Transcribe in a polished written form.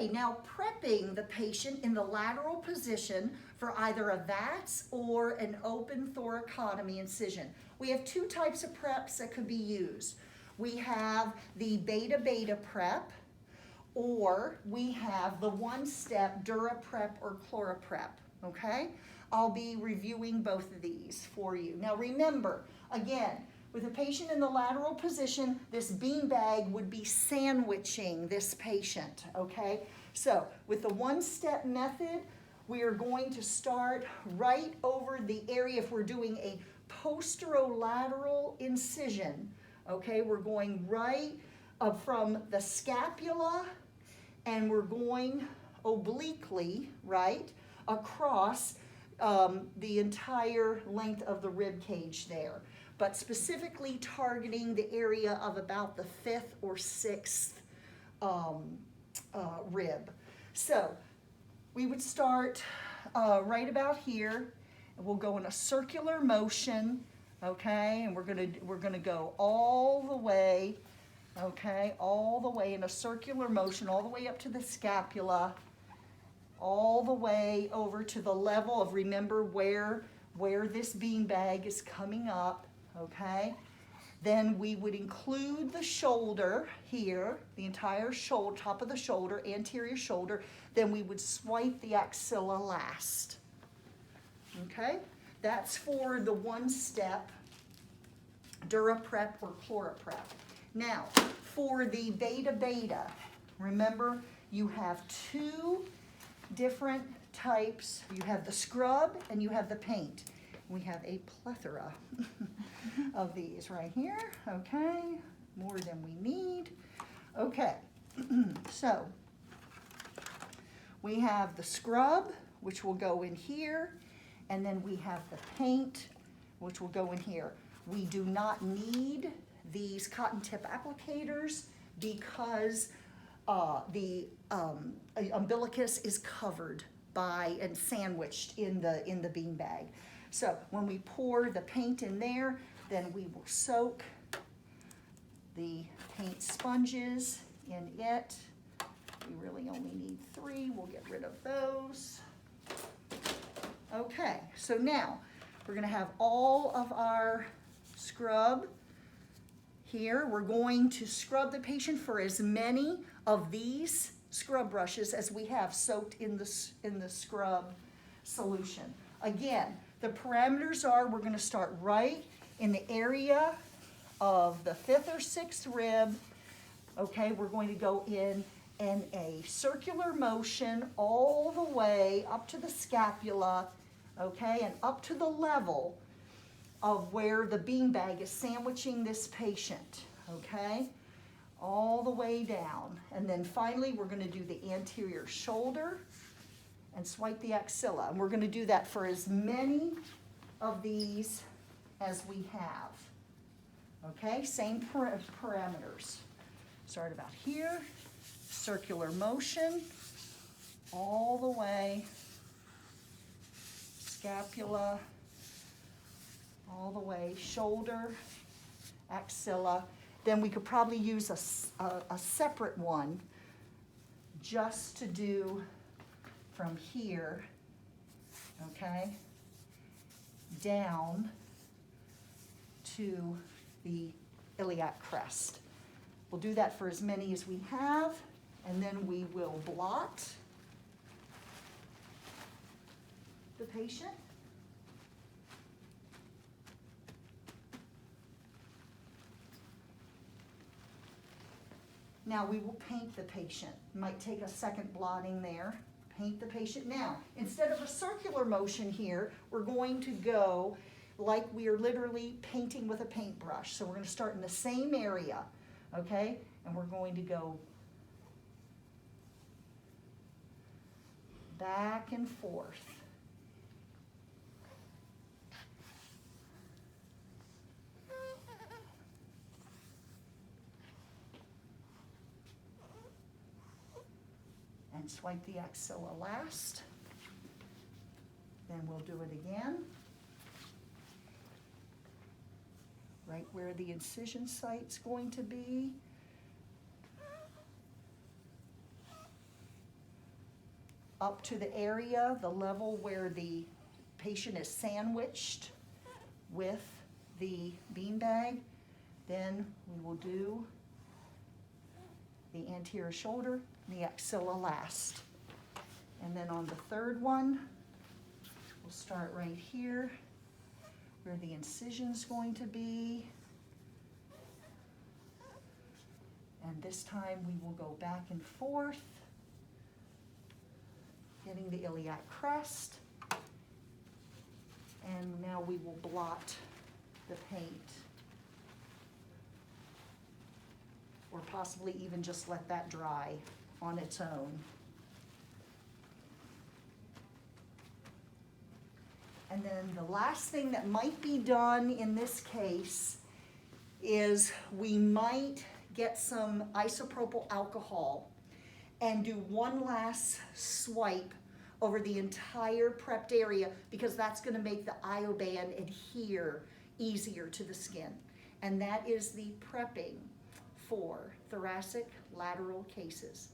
Okay, now prepping the patient in the lateral position for either a VATS or an open thoracotomy incision. We have two types of preps that could be used. We have the beta-beta prep, or we have the one-step DuraPrep or ChloraPrep, okay? I'll be reviewing both of these for you. Now remember, again, with a patient in the lateral position, this beanbag would be sandwiching this patient, okay? So with the one-step method, we are going to start right over the area. If we're doing a posterolateral incision, okay, we're going right from the scapula, and we're going obliquely, right, across the entire length of the rib cage there, but specifically targeting the area of about the 5th or 6th rib. So we would start right about here, and we'll go in a circular motion, okay, and we're gonna go all the way, okay, all the way in a circular motion, all the way up to the scapula, all the way over to the level of, remember where this beanbag is coming up, okay? Then we would include the shoulder here, the entire shoulder, top of the shoulder, anterior shoulder. Then we would swipe the axilla last, okay? That's for the one-step DuraPrep or ChloraPrep. Now, for the beta-beta, remember you have two different types. You have the scrub and you have the paint. We have a plethora of these right here, okay? More than we need. Okay, so we have the scrub, which will go in here, and then we have the paint, which will go in here. We do not need these cotton tip applicators because the umbilicus is covered by and sandwiched in the beanbag. So when we pour the paint in there, then we will soak the paint sponges in it. We really only need 3. We'll get rid of those. Okay, so now we're going to have all of our scrub here. We're going to scrub the patient for as many of these scrub brushes as we have soaked in the scrub solution. Again, the parameters are we're going to start right in the area of the 5th or 6th rib. Okay, we're going to go in a circular motion all the way up to the scapula, okay, and up to the level of where the beanbag is sandwiching this patient, okay, all the way down. And then finally, we're going to do the anterior shoulder and swipe the axilla. And we're going to do that for as many of these as we have, okay, same parameters. Start about here, circular motion, all the way, scapula, all the way, shoulder, axilla. Then we could probably use a separate one just to do from here, okay, down to the iliac crest. We'll do that for as many as we have, and then we will blot the patient. Now we will paint the patient. Might take a second blotting there. Paint the patient. Now, instead of a circular motion here, we're going to go like we are literally painting with a paintbrush. So we're going to start in the same area, okay? And we're going to go back and forth. And swipe the axilla last. Then we'll do it again. Right where the incision site's going to be. up to the area, the level where the patient is sandwiched with the beanbag. Then we will do the anterior shoulder, and the axilla last. And then on the third one, we'll start right here where the incision's going to be. And this time we will go back and forth, getting the iliac crest. And now we will blot the paint. Or possibly even just let that dry on its own. And then the last thing that might be done in this case is we might get some isopropyl alcohol and do one last swipe over the entire prepped area, because that's going to make the ioband adhere easier to the skin. And that is the prepping for thoracic lateral cases.